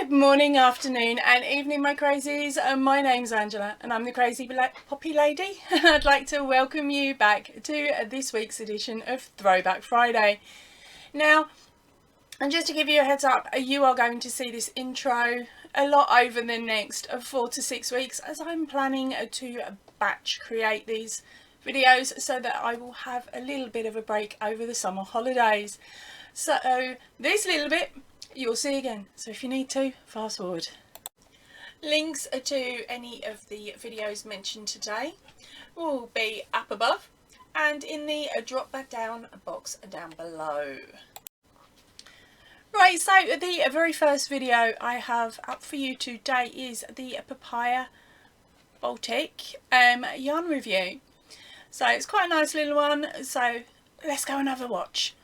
Good morning, afternoon and evening, my crazies. My name's Angela and I'm the Crazy Black Poppy Lady. I'd like to welcome you back to this week's edition of Throwback Friday. Now, and just to give you a heads up, you are going to see this intro a lot over the next 4 to 6 weeks, as I'm planning to batch create these videos so that I will have a little bit of a break over the summer holidays. So this little bit you'll see again, so if you need to, fast forward. Links to any of the videos mentioned today will be up above and in the drop back down box down below. Right, so the very first video I have up for you today is the Papaya Baltic yarn review. So it's quite a nice little one, so let's go and have a watch.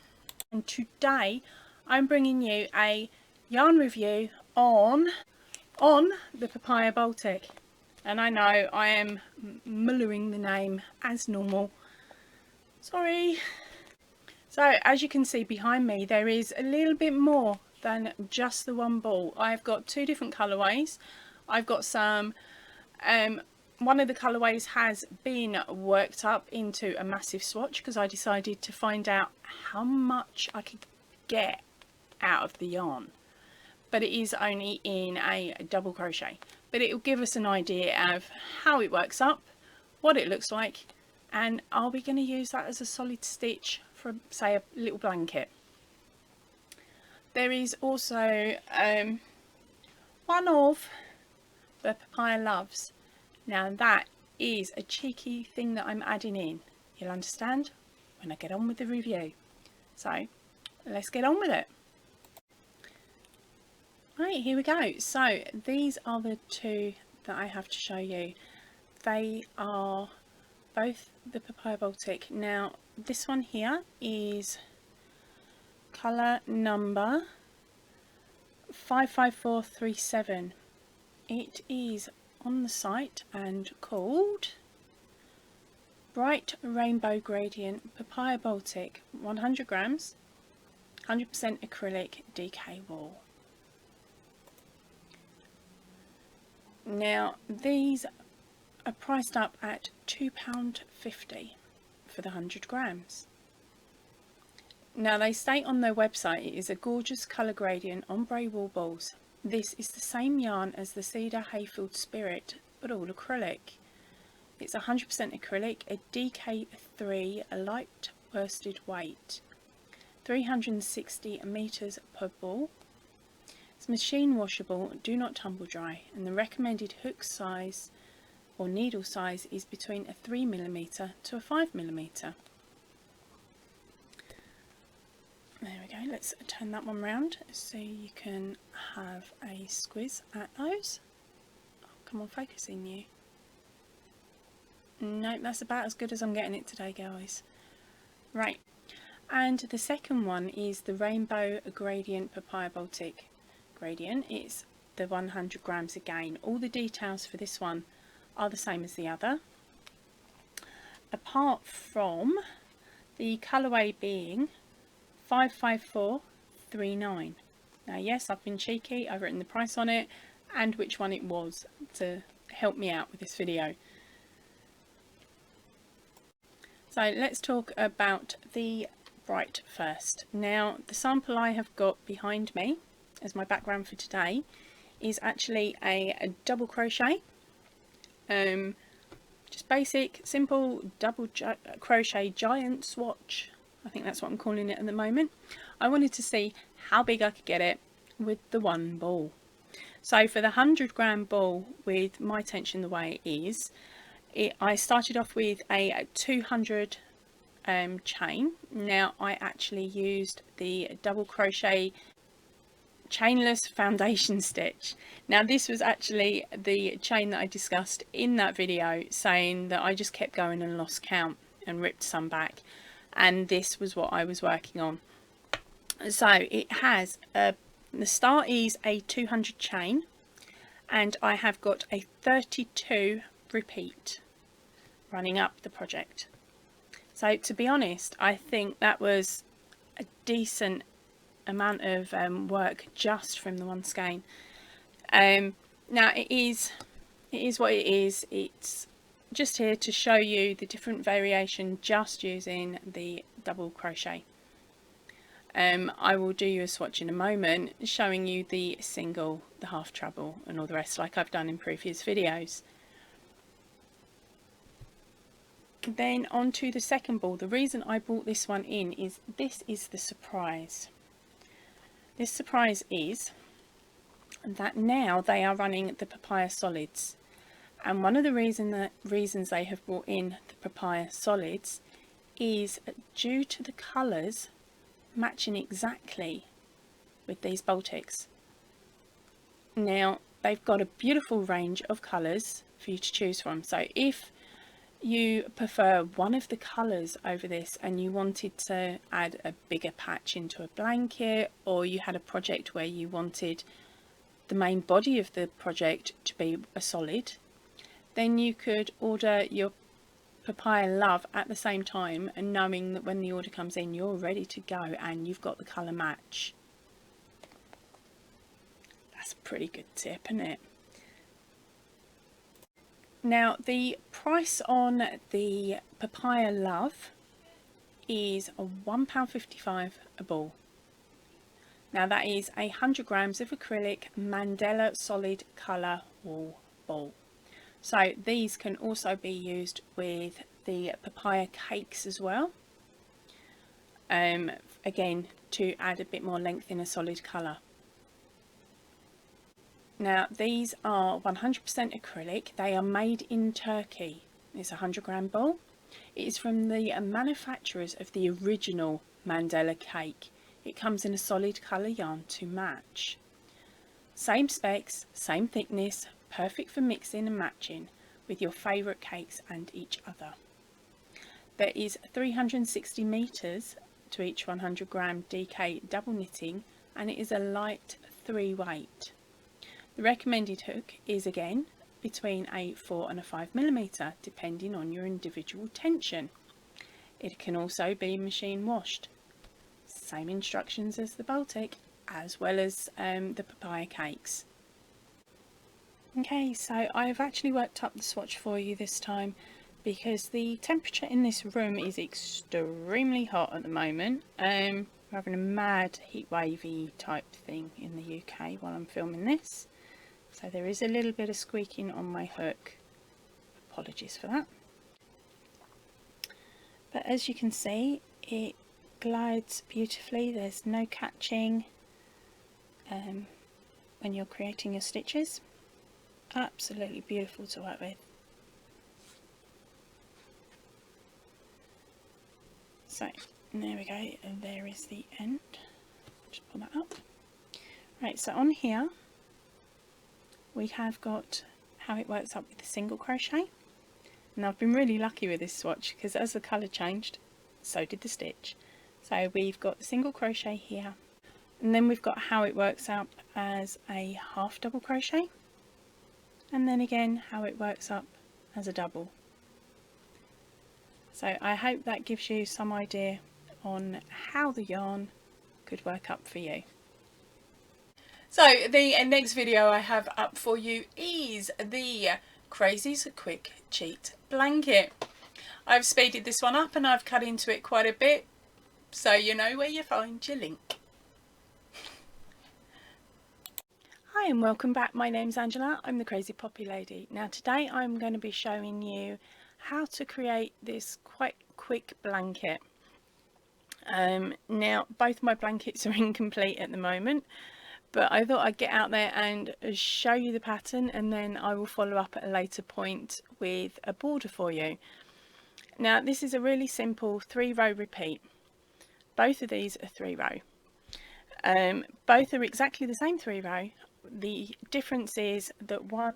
And today I'm bringing you a yarn review on the Papaya Baltic. And I know I am mullering the name as normal. Sorry. So as you can see behind me, there is a little bit more than just the one ball. I've got two different colourways. I've got some, one of the colourways has been worked up into a massive swatch because I decided to find out how much I could get out of the yarn. But it is only in a double crochet. But it will give us an idea of how it works up, what it looks like, and are we going to use that as a solid stitch for, say, a little blanket. There is also one of the Papaya Loves. Now that is a cheeky thing that I'm adding in. You'll understand when I get on with the review. So let's get on with it. Right, here we go. So these are the two that I have to show you. They are both the Papaya Baltic. Now this one here is colour number 55437. It is on the site and called Bright Rainbow Gradient Papaya Baltic, 100 grams, 100% acrylic DK wool. Now these are priced up at £2.50 for the 100 grams. Now they state on their website it is a gorgeous colour gradient ombre wool balls. This is the same yarn as the Cedar Hayfield Spirit, but all acrylic. It's 100% acrylic, a DK3, a light worsted weight, 360 meters per ball. It's machine washable, do not tumble dry, and the recommended hook size or needle size is between a 3mm to a 5mm. There we go, let's turn that one round so you can have a squiz at those. Oh, come on, focusing you. Nope, that's about as good as I'm getting it today, guys. Right, and the second one is the Rainbow Gradient Papaya Baltic Gradient. It's the 100 grams again. All the details for this one are the same as the other, apart from the colourway being 55439. Now yes, I've been cheeky, I've written the price on it and which one it was to help me out with this video. So let's talk about the Bright first. Now the sample I have got behind me as my background for today is actually a double crochet, just basic simple double crochet giant swatch. I think that's what I'm calling it at the moment. I wanted to see how big I could get it with the one ball. So for the 100 gram ball, with my tension the way it is, I started off with a 200 chain. Now I actually used the double crochet chainless foundation stitch. Now this was actually the chain that I discussed in that video, saying that I just kept going and lost count and ripped some back, and this was what I was working on. So it has the start is a 200 chain and I have got a 32 repeat running up the project. So to be honest, I think that was a decent amount of work just from the one skein. Now it is what it is. It's just here to show you the different variation just using the double crochet. I will do you a swatch in a moment showing you the single, the half treble and all the rest like I've done in previous videos. Then on to the second ball. The reason I brought this one in is this is the surprise. This surprise is that now they are running the papaya solids, and one of the reasons they have brought in the papaya solids is due to the colours matching exactly with these Baltics. Now they've got a beautiful range of colours for you to choose from, so if you prefer one of the colours over this and you wanted to add a bigger patch into a blanket, or you had a project where you wanted the main body of the project to be a solid, then you could order your Papaya Love at the same time, and knowing that when the order comes in you're ready to go and you've got the colour match. That's a pretty good tip, isn't it? Now the price on the Papaya Love is £1.55 a ball. Now that is 100 grams of acrylic Mandela solid colour wool ball. So these can also be used with the papaya cakes as well, again to add a bit more length in a solid colour. Now these are 100% acrylic. They are made in Turkey. It's a 100 gram ball. It is from the manufacturers of the original Mandela cake. It comes in a solid colour yarn to match. Same specs, same thickness, perfect for mixing and matching with your favourite cakes and each other. There is 360 metres to each 100 gram DK double knitting, and it is a light 3 weight. The recommended hook is again between a 4 and a 5mm depending on your individual tension. It can also be machine washed. Same instructions as the Baltic, as well as the papaya cakes. Okay, so I've actually worked up the swatch for you this time because the temperature in this room is extremely hot at the moment. We're having a mad heat wavy type thing in the UK while I'm filming this, so there is a little bit of squeaking on my hook. Apologies for that. But as you can see, it glides beautifully. There's no catching when you're creating your stitches. Absolutely beautiful to work with. So there we go, and there is the end. Just pull that up. Right, so on here we have got how it works up with the single crochet. And I've been really lucky with this swatch because as the colour changed, so did the stitch. So we've got the single crochet here, and then we've got how it works up as a half double crochet, and then again how it works up as a double. So I hope that gives you some idea on how the yarn could work up for you. So the next video I have up for you is the Crazy's Quick Cheat Blanket. I've speeded this one up and I've cut into it quite a bit, so you know where you find your link. Hi and welcome back. My name's Angela. I'm the Crazy Poppy Lady. Now today I'm going to be showing you how to create this quite quick blanket. Now both my blankets are incomplete at the moment, but I thought I'd get out there and show you the pattern, and then I will follow up at a later point with a border for you. Now this is a really simple 3-row repeat. Both of these are 3-row. Both are exactly the same 3-row. The difference is that one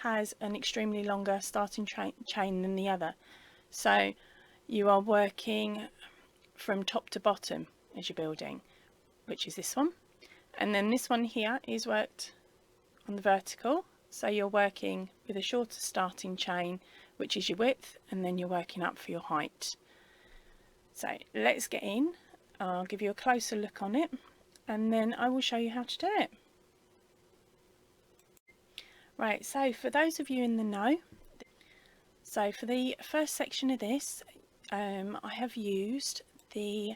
has an extremely longer starting chain than the other. So you are working from top to bottom as you're building, which is this one. And then this one here is worked on the vertical. So you're working with a shorter starting chain, which is your width, and then you're working up for your height. So let's get in. I'll give you a closer look on it, and then I will show you how to do it. Right, so for those of you in the know, so for the first section of this, I have used the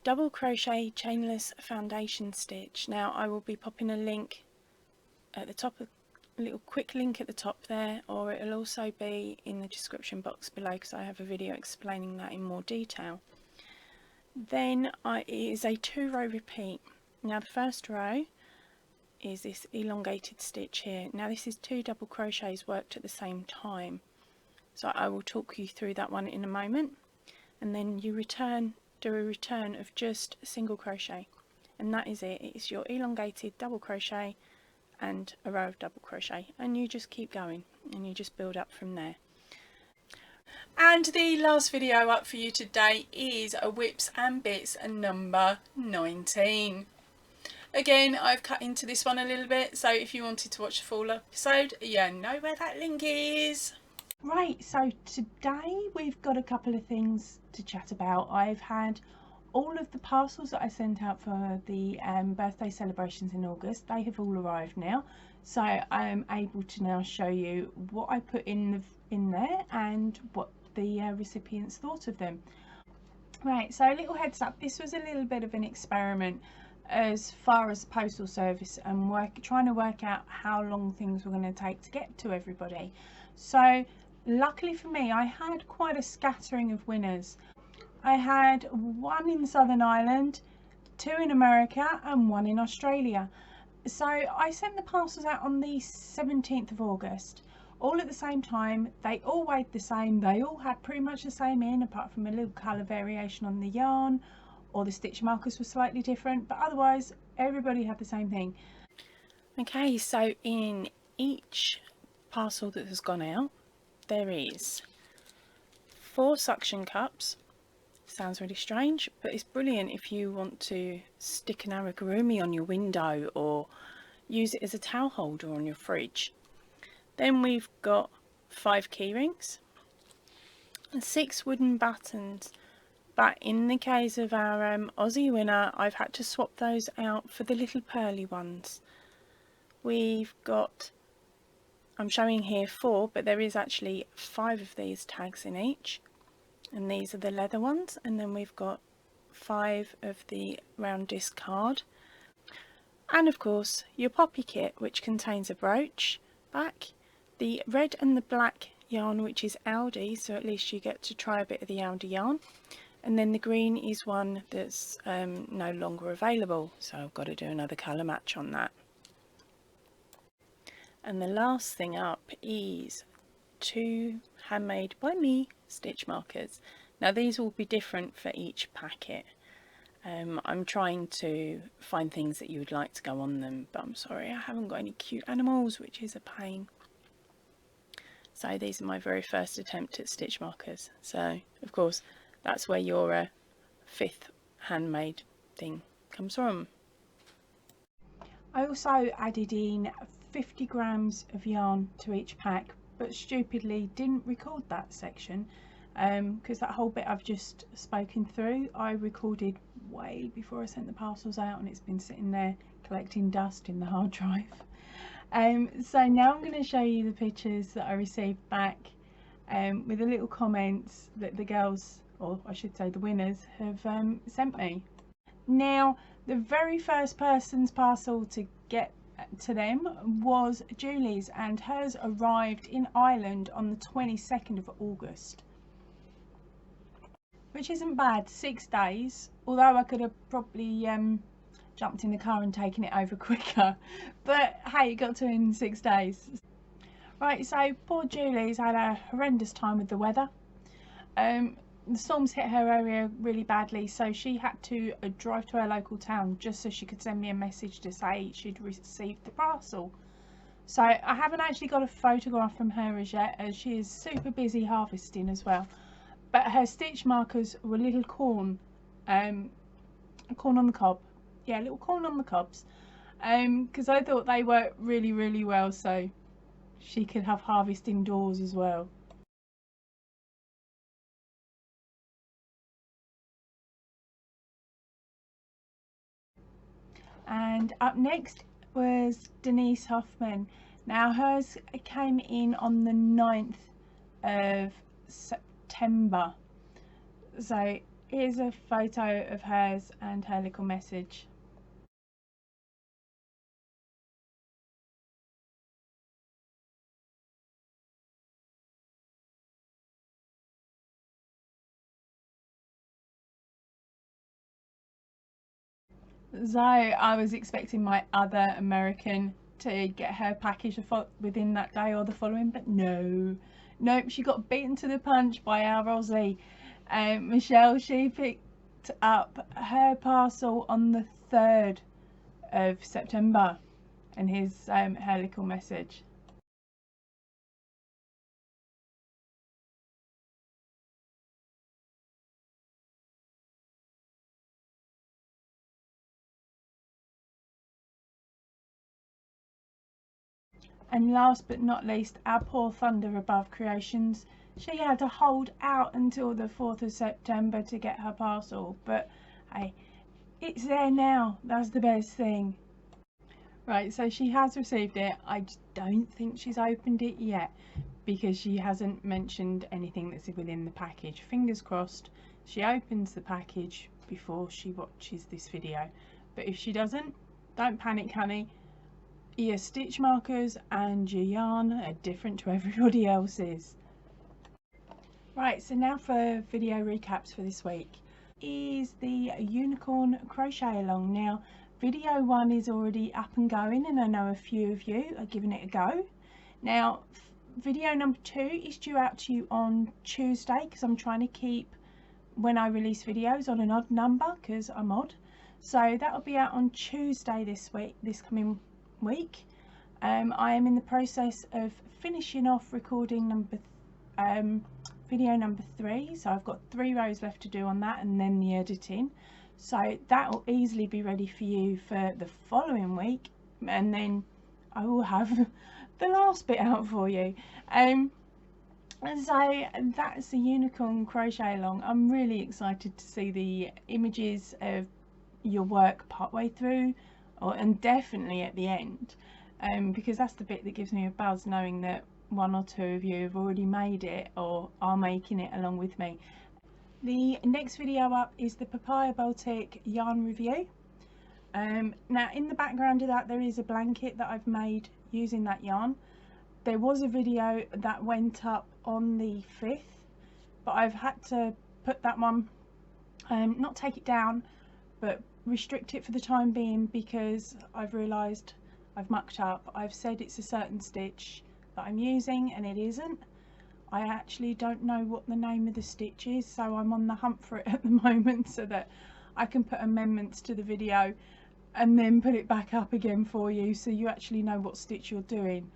double crochet chainless foundation stitch. Now I will be popping a link at the top, a little quick link at the top there, or it'll also be in the description box below because I have a video explaining that in more detail. Then it is a 2-row repeat. Now the first row is this elongated stitch here. Now this is 2 double crochets worked at the same time, so I will talk you through that one in a moment. And then you do a return of just single crochet, and that is it. It's your elongated double crochet and a row of double crochet, and you just keep going and you just build up from there. And the last video up for you today is a Whips and Bits number 19. Again, I've cut into this one a little bit, so if you wanted to watch the full episode, you know where that link is. Right, so today we've got a couple of things to chat about. I've had all of the parcels that I sent out for the birthday celebrations in August. They have all arrived now, so I am able to now show you what I put in there and what the recipients thought of them. Right, so a little heads up, this was a little bit of an experiment as far as the postal service and trying to work out how long things were going to take to get to everybody. So luckily for me, I had quite a scattering of winners. I had 1 in Southern Ireland, 2 in America and 1 in Australia. So I sent the parcels out on the 17th of August, all at the same time. They all weighed the same, they all had pretty much the same in, apart from a little colour variation on the yarn, or the stitch markers were slightly different, but otherwise everybody had the same thing. Okay, so in each parcel that has gone out, there is 4 suction cups. Sounds really strange, but it's brilliant if you want to stick an amigurumi on your window or use it as a towel holder on your fridge. Then we've got 5 key rings and 6 wooden buttons, but in the case of our Aussie winner, I've had to swap those out for the little pearly ones. We've got, I'm showing here 4, but there is actually 5 of these tags in each, and these are the leather ones. And then we've got 5 of the round disc card, and of course your poppy kit, which contains a brooch back, the red and the black yarn, which is Aldi, so at least you get to try a bit of the Aldi yarn, and then the green is one that's no longer available, so I've got to do another colour match on that. And the last thing up is 2 handmade by me stitch markers. Now these will be different for each packet. I'm trying to find things that you would like to go on them, but I'm sorry I haven't got any cute animals, which is a pain. So these are my very first attempt at stitch markers, so of course that's where your 5th handmade thing comes from. I also added in 50 grams of yarn to each pack, but stupidly didn't record that section because that whole bit I've just spoken through I recorded way before I sent the parcels out, and it's been sitting there collecting dust in the hard drive. So now I'm going to show you the pictures that I received back with the little comments that the girls, or I should say the winners, have sent me. Now the very first person's parcel to get to them was Julie's, and hers arrived in Ireland on the 22nd of August, which isn't bad, 6 days, although I could have probably jumped in the car and taken it over quicker, but hey, it got to in 6 days. Right, so poor Julie's had a horrendous time with the weather. The storms hit her area really badly, so she had to drive to her local town just so she could send me a message to say she'd received the parcel. So I haven't actually got a photograph from her as yet, as she is super busy harvesting as well. But her stitch markers were little corn on the cob. Yeah, little corn on the cobs. Because I thought they worked really well, so she could have harvest indoors as well. And up next was Denise Hoffman. Now hers came in on the 9th of September. So here's a photo of hers and her little message. So I was expecting my other American to get her package within that day or the following, but nope, she got beaten to the punch by our Aussie. Michelle, she picked up her parcel on the 3rd of September, and here's her little message. And last but not least, our poor Thunder Above Creations. She had to hold out until the 4th of September to get her parcel, but hey, it's there now. That's the best thing. Right, so she has received it. I just don't think she's opened it yet because she hasn't mentioned anything that's within the package. Fingers crossed she opens the package before she watches this video. But if she doesn't, don't panic, honey. Your stitch markers and your yarn are different to everybody else's. Right, so now for video recaps for this week is the unicorn crochet along. Now video 1 is already up and going, and I know a few of you are giving it a go. Now video number 2 is due out to you on Tuesday because I'm trying to keep when I release videos on an odd number because I'm odd. So that'll be out on Tuesday this coming week. I am in the process of finishing off recording video number 3, so I've got 3 rows left to do on that, and then the editing. So that will easily be ready for you for the following week, and then I will have the last bit out for you. And so that's the unicorn crochet along. I'm really excited to see the images of your work partway through, and definitely at the end, because that's the bit that gives me a buzz, knowing that 1 or 2 of you have already made it or are making it along with me. The next video up is the Papaya Baltic yarn review. Now in the background of that there is a blanket that I've made using that yarn. There was a video that went up on the 5th, but I've had to put that one, not take it down, but restrict it for the time being because I've realised I've mucked up. I've said it's a certain stitch that I'm using and it isn't. I actually don't know what the name of the stitch is, so I'm on the hunt for it at the moment so that I can put amendments to the video and then put it back up again for you so you actually know what stitch you're doing.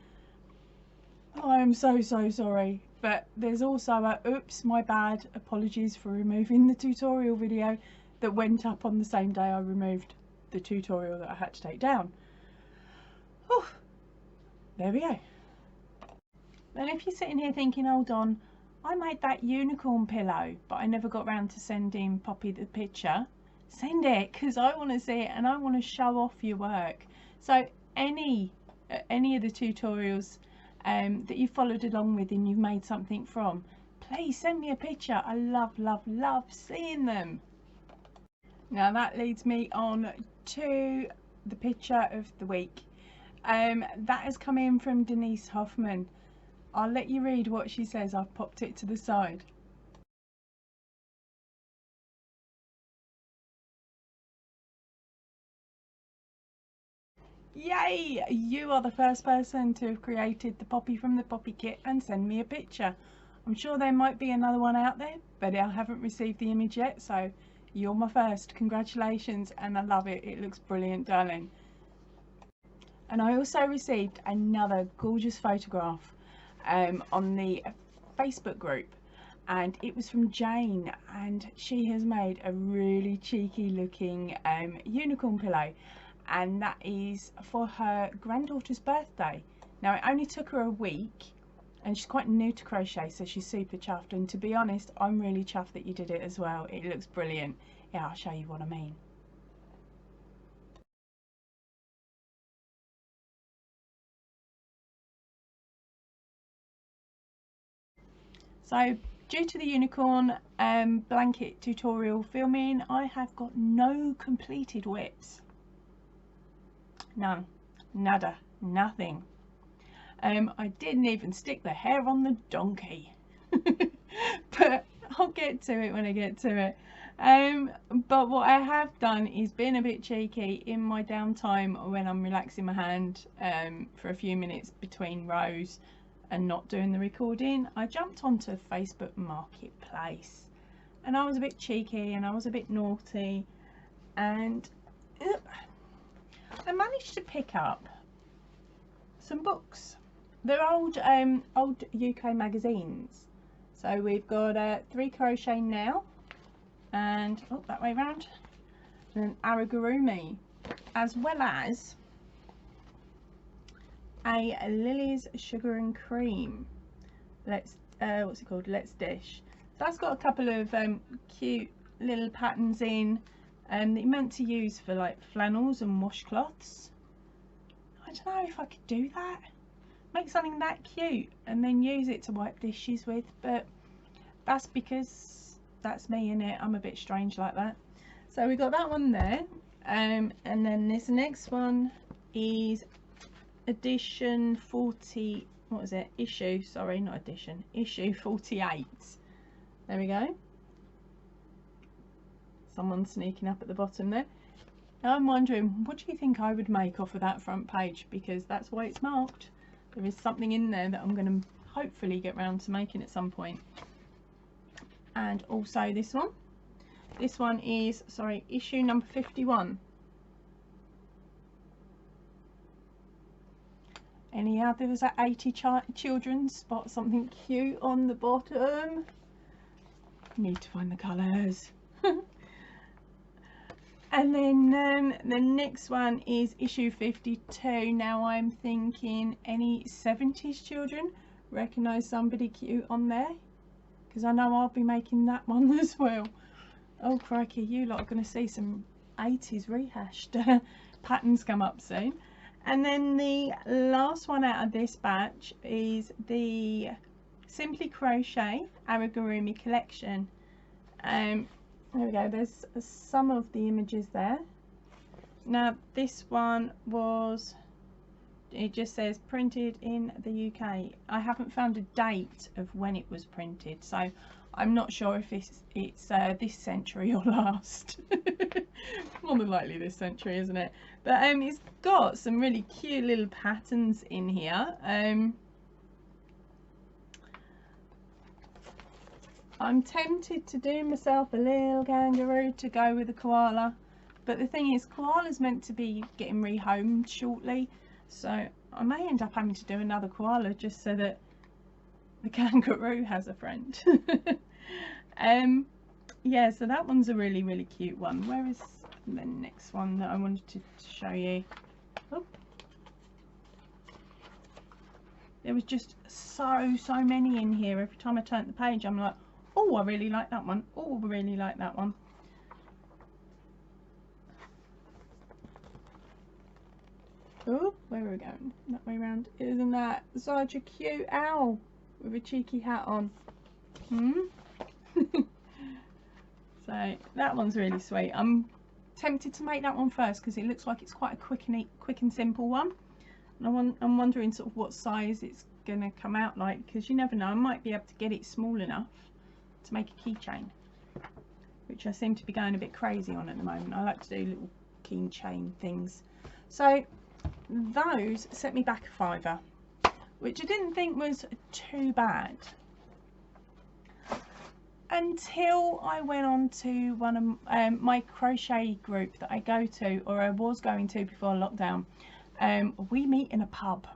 I am so sorry, but there's also a oops, my bad, apologies for removing the tutorial video that went up on the same day I removed the tutorial that I had to take down. Oh, there we go. And if you're sitting here thinking, hold on, I made that unicorn pillow but I never got round to sending Poppy the picture, send it because I want to see it and I want to show off your work. So any of the tutorials that you followed along with and you've made something from, please send me a picture. I love seeing them. Now that leads me on to the picture of the week. That has come in from Denise Hoffman. I'll let you read what she says. I've popped it to the side. Yay! You are the first person to have created the Poppy from the Poppy kit and send me a picture. I'm sure there might be another one out there, but I haven't received the image yet, so you're my first. Congratulations, and I love it. It looks brilliant, darling. And I also received another gorgeous photograph on the Facebook group, and it was from Jane, and she has made a really cheeky looking unicorn pillow, and that is for her granddaughter's birthday. Now it only took her a week and she's quite new to crochet, so she's super chuffed, and to be honest, I'm really chuffed that you did it as well. It looks brilliant. Yeah, I'll show you what I mean. So due to the unicorn blanket tutorial filming, I have got no completed whips. None. Nada. Nothing. I didn't even stick the hair on the donkey. But I'll get to it when I get to it. But what I have done is been a bit cheeky in my downtime when I'm relaxing my hand for a few minutes between rows and not doing the recording. I jumped onto Facebook Marketplace and I was a bit cheeky and I was a bit naughty, and I managed to pick up some books. They're old UK magazines. So we've got 3 Crochet Now, and that way round, and an Aragurumi, as well as a Lily's Sugar and Cream. What's it called? Let's Dish. So that's got a couple of cute little patterns in that you're meant to use for like flannels and washcloths. I don't know if I could do that. Make something that cute and then use it to wipe dishes with, but that's because that's me, innit? I'm a bit strange like that. So we got that one there, and then this next one is edition 40, what is it? Issue, sorry, not edition, issue 48. There we go. Someone sneaking up at the bottom there. Now I'm wondering, what do you think I would make off of that front page? Because that's why it's marked. There is something in there that I'm going to hopefully get round to making at some point. And also this one. This one is, sorry, issue number 51. Any others at 80 children spot something cute on the bottom? Need to find the colours. And then the next one is issue 52. Now I'm thinking, any 70s children recognise somebody cute on there? Because I know I'll be making that one as well. Oh crikey, you lot are going to see some 80s rehashed patterns come up soon. And then the last one out of this batch is the Simply Crochet Aragurumi collection. There we go, there's some of the images there. Now this one was, it just says printed in the UK. I haven't found a date of when it was printed, so I'm not sure if it's this century or last. More than likely this century, isn't it? But it's got some really cute little patterns in here. I'm tempted to do myself a little kangaroo to go with a koala, but the thing is, koala's meant to be getting rehomed shortly, so I may end up having to do another koala just so that the kangaroo has a friend. Yeah, so that one's a really, really cute one. Where is the next one that I wanted to show you? Oh. There was just so many in here. Every time I turned the page, I'm like, oh, I really like that one. Oh, I really like that one. Oh, where are we going? That way around. Isn't that such a cute owl with a cheeky hat on? So that one's really sweet. I'm tempted to make that one first because it looks like it's quite a quick and simple one. And I'm wondering sort of what size it's going to come out like, because you never know, I might be able to get it small enough to make a keychain, which I seem to be going a bit crazy on at the moment. I like to do little keychain things. So those set me back a £5, which I didn't think was too bad until I went on to one of my crochet group that I go to, or I was going to before lockdown. We meet in a pub,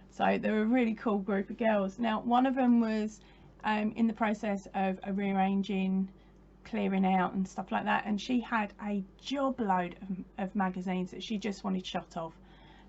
so they're a really cool group of girls. Now one of them was in the process of rearranging, clearing out and stuff like that, and she had a job load of magazines that she just wanted shot of,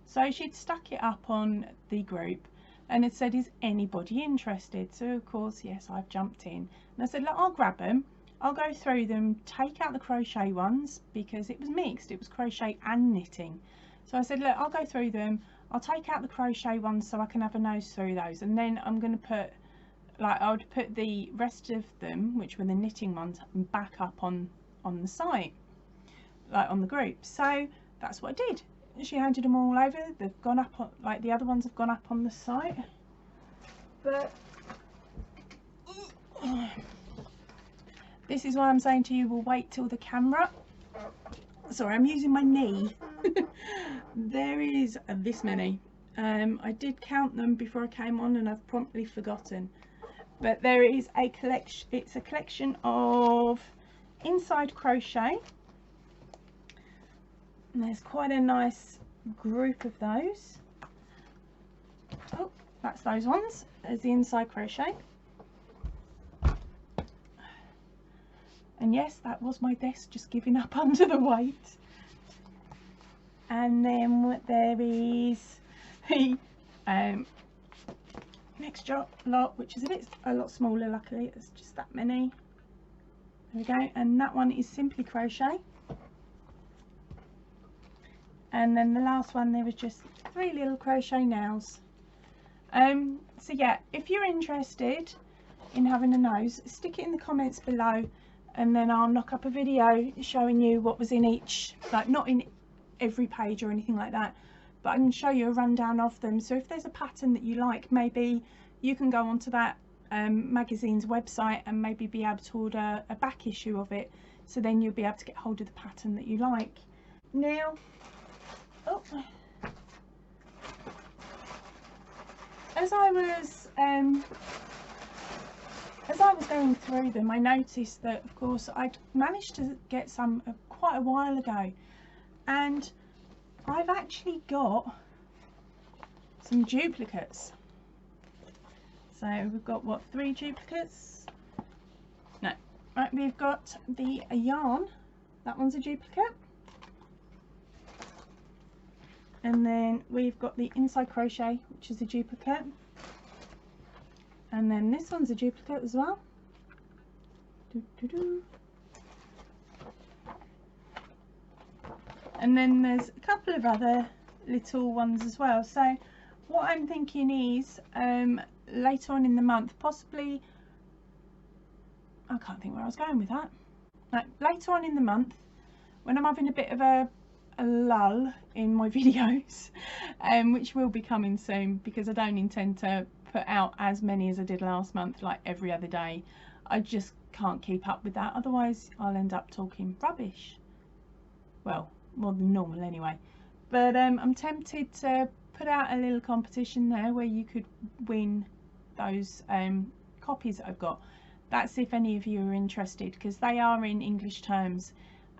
so she'd stuck it up on the group and it said, is anybody interested? So of course, yes, I've jumped in and I said, look, I'll grab them, I'll go through them, take out the crochet ones, because it was mixed, it was crochet and knitting. So I said, look, I'll go through them, I'll take out the crochet ones so I can have a nose through those, and then I'm going to put like I would put the rest of them, which were the knitting ones, back up on the site, like on the group. So that's what I did. She handed them all over. They've gone up on, like the other ones have gone up on the site. But this is why I'm saying to you, we'll wait till the camera. Sorry, I'm using my knee. There is this many. I did count them before I came on and I've promptly forgotten. But there is a collection. It's a collection of inside crochet. And there's quite a nice group of those. Oh, that's those ones. There's the inside crochet. And yes, that was my desk just giving up under the weight. And then there is the next lot, which is a lot smaller. Luckily, it's just that many. There we go. And that one is simply crochet. And then the last one, there was just 3 little crochet nails. So yeah, if you're interested in having a nose, stick it in the comments below, and then I'll knock up a video showing you what was in each, like not in every page or anything like that, but I can show you a rundown of them. So if there's a pattern that you like, maybe you can go onto that magazine's website and maybe be able to order a back issue of it, so then you'll be able to get hold of the pattern that you like. Now, oh, as I was going through them, I noticed that, of course, I'd managed to get some quite a while ago, and I've actually got some duplicates. So we've got, what, 3 duplicates? No, right, we've got the yarn. That one's a duplicate. And then we've got the inside crochet, which is a duplicate. And then this one's a duplicate as well. And then there's a couple of other little ones as well. So what I'm thinking is later on in the month, possibly, I can't think where I was going with that. Like, later on in the month, when I'm having a bit of a lull in my videos, which will be coming soon, because I don't intend to put out as many as I did last month, like every other day. I just can't keep up with that, otherwise I'll end up talking rubbish. Well, more than normal anyway. But I'm tempted to put out a little competition there where you could win those copies that I've got. That's if any of you are interested, because they are in English terms.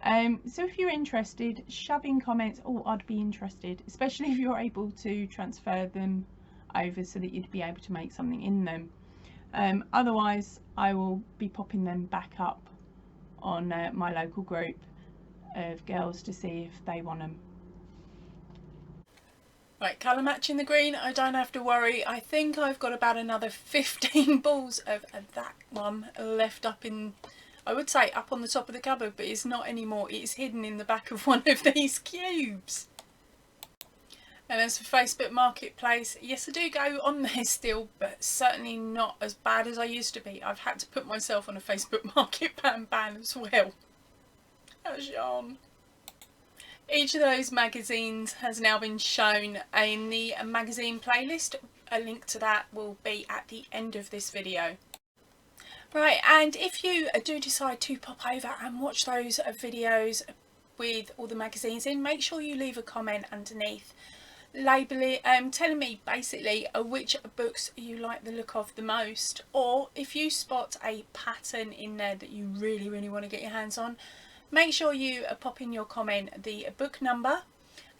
So if you're interested, shove in comments, oh, I'd be interested, especially if you're able to transfer them over so that you'd be able to make something in them. Otherwise, I will be popping them back up on my local group of girls to see if they want them. Right, colour matching the green, I don't have to worry. I think I've got about another 15 balls of that one left up in, I would say up on the top of the cupboard, but it's not anymore. It's hidden in the back of one of these cubes. And as for Facebook Marketplace, yes, I do go on there still, but certainly not as bad as I used to be. I've had to put myself on a Facebook Market ban as well. How's yarn? Each of those magazines has now been shown in the magazine playlist. A link to that will be at the end of this video. Right, and if you do decide to pop over and watch those videos with all the magazines in, make sure you leave a comment underneath, labeling, telling me basically which books you like the look of the most, or if you spot a pattern in there that you really want to get your hands on, make sure you pop in your comment the book number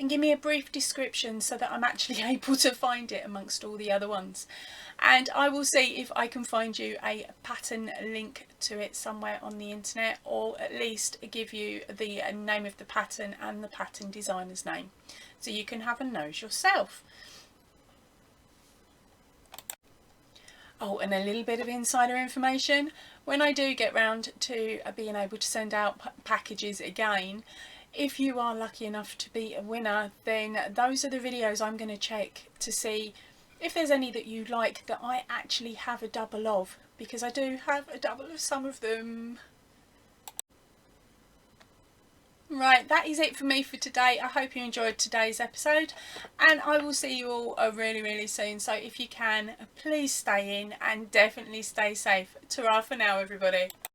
and give me a brief description so that I'm actually able to find it amongst all the other ones, and I will see if I can find you a pattern link to it somewhere on the internet, or at least give you the name of the pattern and the pattern designer's name, so you can have a nose yourself. Oh, and a little bit of insider information. When I do get round to being able to send out packages again, if you are lucky enough to be a winner, then those are the videos I'm going to check to see if there's any that you like that I actually have a double of, because I do have a double of some of them. Right, that is it for me for today. I hope you enjoyed today's episode, and I will see you all really soon. So if you can, please stay in and definitely stay safe. Ta-ra for now, everybody.